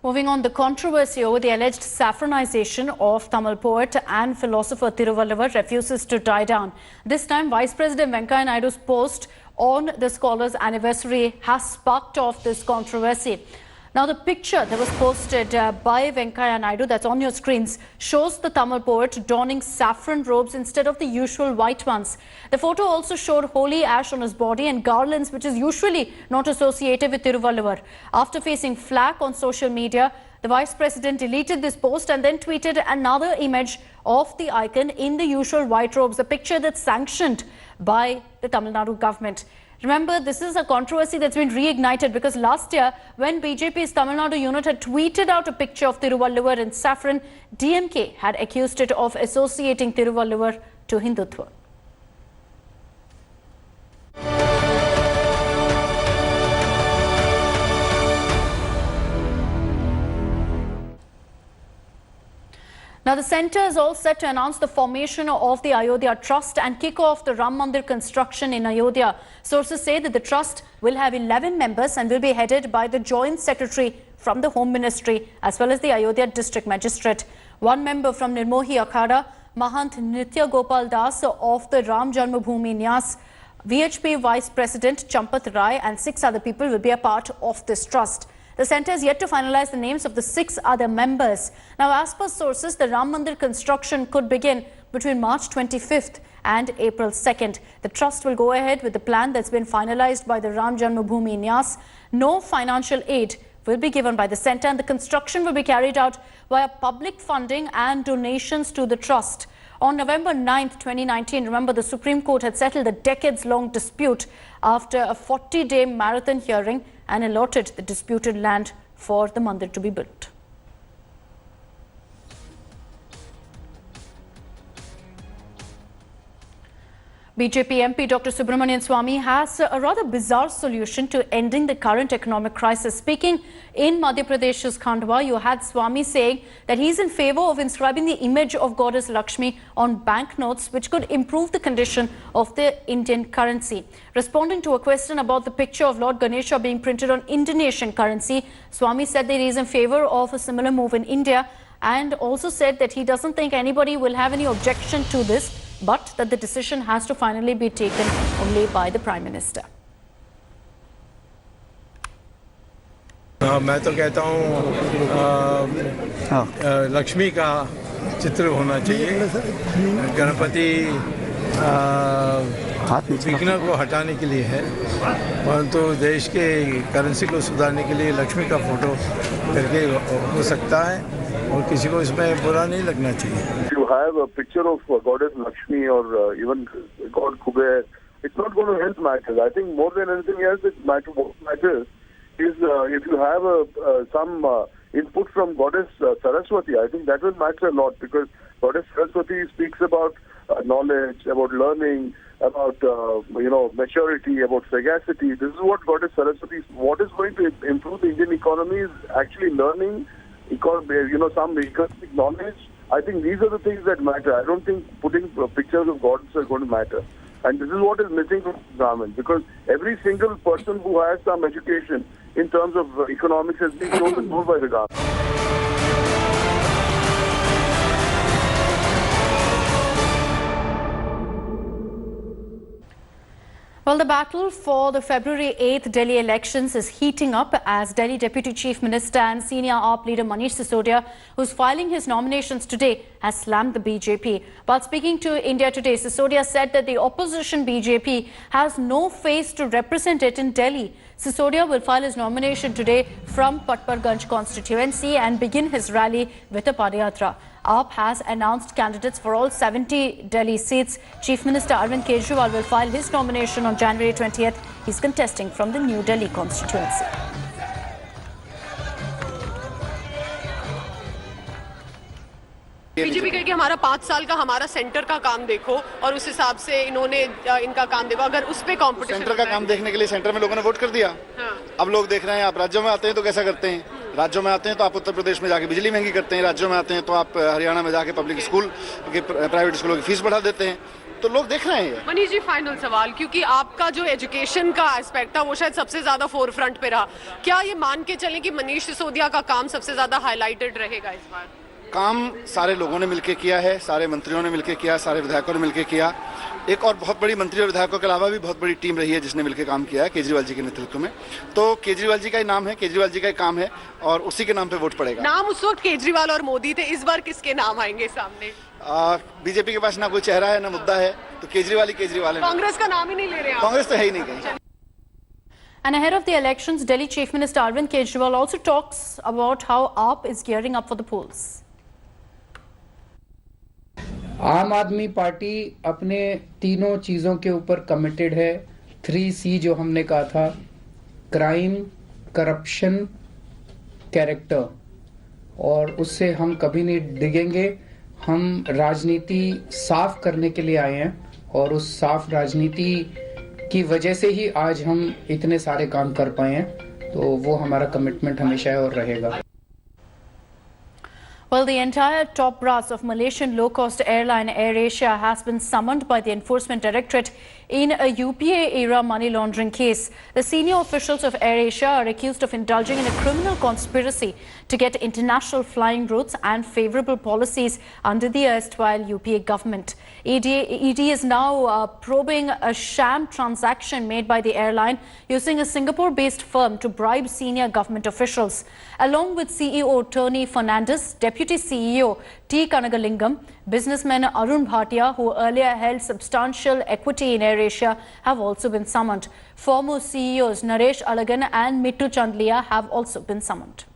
Moving on, the controversy over the alleged saffronization of Tamil poet and philosopher Thiruvalluvar refuses to die down. This time, Vice President Venkaiah Naidu's post on the scholar's anniversary has sparked off this controversy. Now, the picture that was posted by Venkaiah Naidu, that's on your screens, shows the Tamil poet donning saffron robes instead of the usual white ones. The photo also showed holy ash on his body and garlands, which is usually not associated with Thiruvalluvar. After facing flack on social media, the Vice President deleted this post and then tweeted another image of the icon in the usual white robes, a picture that's sanctioned by the Tamil Nadu government. Remember, this is a controversy that's been reignited because last year, when BJP's Tamil Nadu unit had tweeted out a picture of Thiruvalluvar in saffron, DMK had accused it of associating Thiruvalluvar to Hindutva. Now, the centre is all set to announce the formation of the Ayodhya Trust and kick off the Ram Mandir construction in Ayodhya. Sources say that the trust will have 11 members and will be headed by the Joint Secretary from the Home Ministry as well as the Ayodhya District Magistrate. One member from Nirmohi Akhada, Mahant Nitya Gopal Das of the Ram Janmabhoomi Nyas, VHP Vice President Champat Rai and 6 other people will be a part of this trust. The centre is yet to finalize the names of the 6 other members. Now, as per sources, the Ram Mandir construction could begin between March 25th and April 2nd. The trust will go ahead with the plan that's been finalized by the Ram Janmabhoomi Nyas. No financial aid will be given by the centre and the construction will be carried out via public funding and donations to the trust. On November 9th, 2019, remember, the Supreme Court had settled a decades-long dispute after a 40-day marathon hearing and allotted the disputed land for the mandir to be built. BJP MP Dr. Subramanian Swamy has a rather bizarre solution to ending the current economic crisis. Speaking in Madhya Pradesh's Khandwa, you had Swamy saying that he's in favour of inscribing the image of goddess Lakshmi on banknotes, which could improve the condition of the Indian currency. Responding to a question about the picture of Lord Ganesha being printed on Indonesian currency, Swamy said that he is in favour of a similar move in India and also said that he doesn't think anybody will have any objection to this, but that the decision has to finally be taken only by the Prime Minister. मैं तो कहता हूँ लक्ष्मी का चित्र होना चाहिए। गणपति विघ्न को हटाने के लिए है, परंतु देश के करेंसी को सुधारने के लिए लक्ष्मी का फोटो करके हो सकता है और किसी को इसमें बुरा नहीं लगना चाहिए। You have a picture of goddess Lakshmi or even God Kuber, it's not going to help matters. I think more than anything else, what matters is if you have some input from goddess Saraswati. I think that will matter a lot because goddess Saraswati speaks about knowledge, about learning, about maturity, about sagacity. This is what goddess Saraswati. What is going to improve the Indian economy is actually learning, some economic knowledge. I think these are the things that matter. I don't think putting pictures of gods are going to matter. And this is what is missing from the government, because every single person who has some education in terms of economics has been shown the door by the government. Well, the battle for the February 8th Delhi elections is heating up as Delhi Deputy Chief Minister and senior AAP leader Manish Sisodia, who's filing his nominations today, has slammed the BJP. While speaking to India Today, Sisodia said that the opposition BJP has no face to represent it in Delhi. Sisodia will file his nomination today from Patparganj constituency and begin his rally with a padayatra. AAP has announced candidates for all 70 Delhi seats. Chief Minister Arvind Kejriwal will file his nomination on January 20th. He's contesting from the New Delhi constituency. BJP कहे कि हमारा 5 साल का हमारा centre का काम देखो और उस हिसाब से इन्होंने इनका काम देखो। अगर उस पे कंपटीशन सेंटर का काम देखने के लिए सेंटर में लोगों ने वोट कर दिया। हाँ। अब लोग देख रहे हैं आप राज्यों में आते हैं तो कैसा करते हैं। राज्यों में आते हैं तो आप उत्तर प्रदेश में जाके बिजली महंगी करते हैं, राज्यों में आते हैं तो आप हरियाणा में जाके पब्लिक स्कूल के प्राइवेट स्कूलों की फीस बढ़ा देते हैं। तो लोग देख रहे हैं। मनीष जी, फाइनल सवाल, क्योंकि आपका जो एजुकेशन का एस्पेक्ट था वो शायद सबसे ज्यादा फोरफ्रंट पे रहा, क्या ये मान के चलें कि मनीष सिसोदिया का काम सबसे ज्यादा हाईलाइटेड रहेगा इस बार? काम सारे लोगों ने मिलकर किया है, सारे मंत्रियों ने मिलकर किया, सारे विधायकों ने मिलकर किया। एक और बहुत बड़ी मंत्री और विधायकों के अलावा भी बहुत बड़ी टीम रही है जिसने मिलकर काम किया है केजरीवाल जी के नेतृत्व में। तो केजरीवाल जी का ही नाम है, केजरीवाल जी का ही काम है और उसी के नाम पे वोट पड़ेगा। नाम उस वक्त केजरीवाल और मोदी थे, इस बार किसके नाम आएंगे सामने? बीजेपी के पास ना कोई चेहरा है ना मुद्दा है, तो केजरीवाल ही केजरीवाल है। कांग्रेस का नाम ही नहीं ले रहे हैं? कांग्रेस तो है ही नहीं कहीं। And ahead of the elections, Delhi Chief Minister Arvind Kejriwal also talks about how AAP is gearing up for the polls. आम आदमी पार्टी अपने तीनों चीज़ों के ऊपर कमिटेड है। 3C जो हमने कहा था, क्राइम, करप्शन, कैरेक्टर, और उससे हम कभी नहीं डिगेंगे। हम राजनीति साफ करने के लिए आए हैं और उस साफ राजनीति की वजह से ही आज हम इतने सारे काम कर पाए हैं, तो वो हमारा कमिटमेंट हमेशा है और रहेगा। Well, the entire top brass of Malaysian low-cost airline AirAsia has been summoned by the Enforcement Directorate in a UPA-era money laundering case. The senior officials of AirAsia are accused of indulging in a criminal conspiracy to get international flying routes and favourable policies under the erstwhile UPA government. ED is now probing a sham transaction made by the airline using a Singapore-based firm to bribe senior government officials. Along with CEO Tony Fernandes, Deputy CEO T. Kanagalingam, businessman Arun Bhatia, who earlier held substantial equity in AirAsia, have also been summoned. Former CEOs Naresh Alagan and Mittu Chandlia have also been summoned.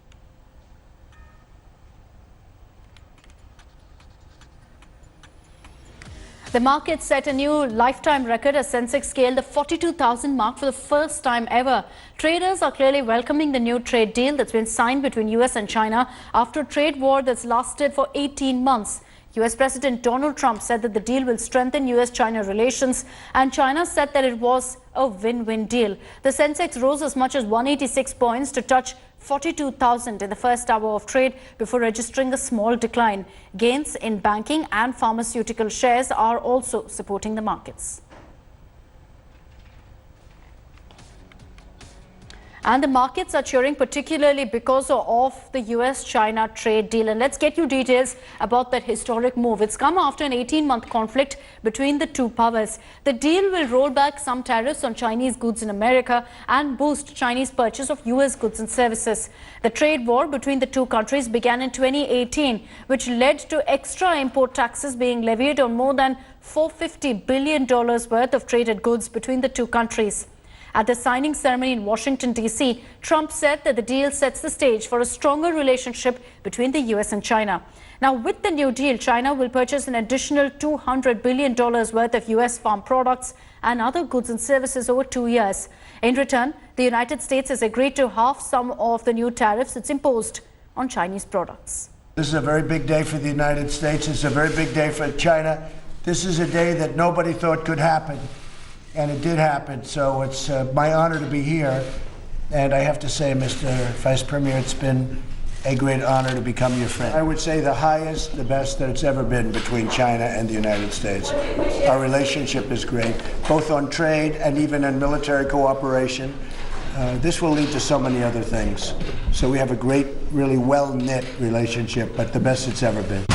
The market set a new lifetime record as Sensex scaled the 42,000 mark for the first time ever. Traders are clearly welcoming the new trade deal that's been signed between US and China after a trade war that's lasted for 18 months. US President Donald Trump said that the deal will strengthen US-China relations, and China said that it was a win-win deal. The Sensex rose as much as 186 points to touch 42,000 in the first hour of trade before registering a small decline. Gains in banking and pharmaceutical shares are also supporting the markets. And the markets are cheering particularly because of the US-China trade deal. And let's get you details about that historic move. It's come after an 18-month conflict between the two powers. The deal will roll back some tariffs on Chinese goods in America and boost Chinese purchase of US goods and services. The trade war between the two countries began in 2018, which led to extra import taxes being levied on more than $450 billion worth of traded goods between the two countries. At the signing ceremony in Washington, D.C., Trump said that the deal sets the stage for a stronger relationship between the U.S. and China. Now, with the new deal, China will purchase an additional $200 billion worth of U.S. farm products and other goods and services over 2 years. In return, the United States has agreed to halve some of the new tariffs it's imposed on Chinese products. This is a very big day for the United States. It's a very big day for China. This is a day that nobody thought could happen. And it did happen, so it's my honor to be here. And I have to say, Mr. Vice Premier, it's been a great honor to become your friend. I would say the highest, the best that it's ever been between China and the United States. Our relationship is great, both on trade and even in military cooperation. This will lead to so many other things. So we have a great, really well-knit relationship, but the best it's ever been.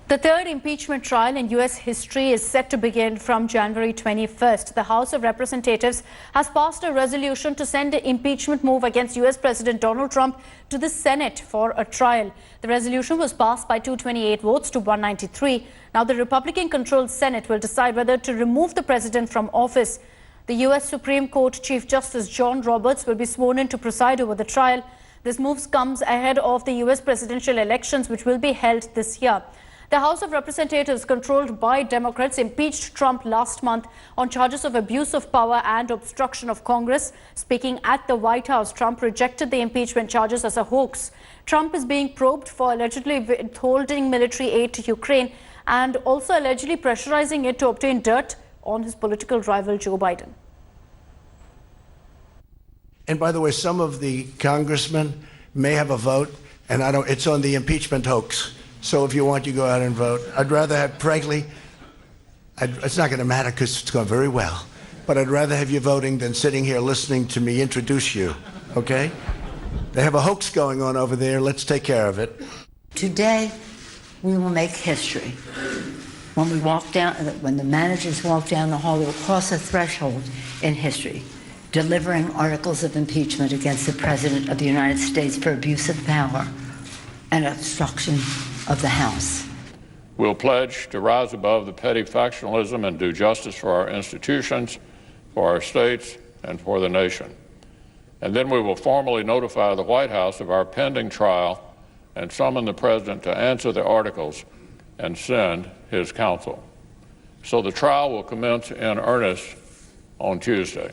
The third impeachment trial in U.S. history is set to begin from January 21st. The House of Representatives has passed a resolution to send an impeachment move against U.S. President Donald Trump to the Senate for a trial. The resolution was passed by 228 votes to 193. Now, the Republican-controlled Senate will decide whether to remove the president from office. The U.S. Supreme Court Chief Justice John Roberts will be sworn in to preside over the trial. This move comes ahead of the U.S. presidential elections, which will be held this year. The House of Representatives, controlled by Democrats, impeached Trump last month on charges of abuse of power and obstruction of Congress. Speaking at the White House, Trump rejected the impeachment charges as a hoax. Trump is being probed for allegedly withholding military aid to Ukraine and also allegedly pressurizing it to obtain dirt on his political rival Joe Biden. And by the way, some of the congressmen may have a vote, and it's on the impeachment hoax. So if you want, you go out and vote. I'd rather have, frankly, it's not going to matter because it's going very well, but I'd rather have you voting than sitting here listening to me introduce you, okay? They have a hoax going on over there. Let's take care of it. Today, we will make history. When the managers walk down the hall, we'll cross a threshold in history, delivering articles of impeachment against the President of the United States for abuse of power and obstruction of the House. We'll pledge to rise above the petty factionalism and do justice for our institutions, for our states, and for the nation. And then we will formally notify the White House of our pending trial and summon the President to answer the articles and send his counsel. So the trial will commence in earnest on Tuesday.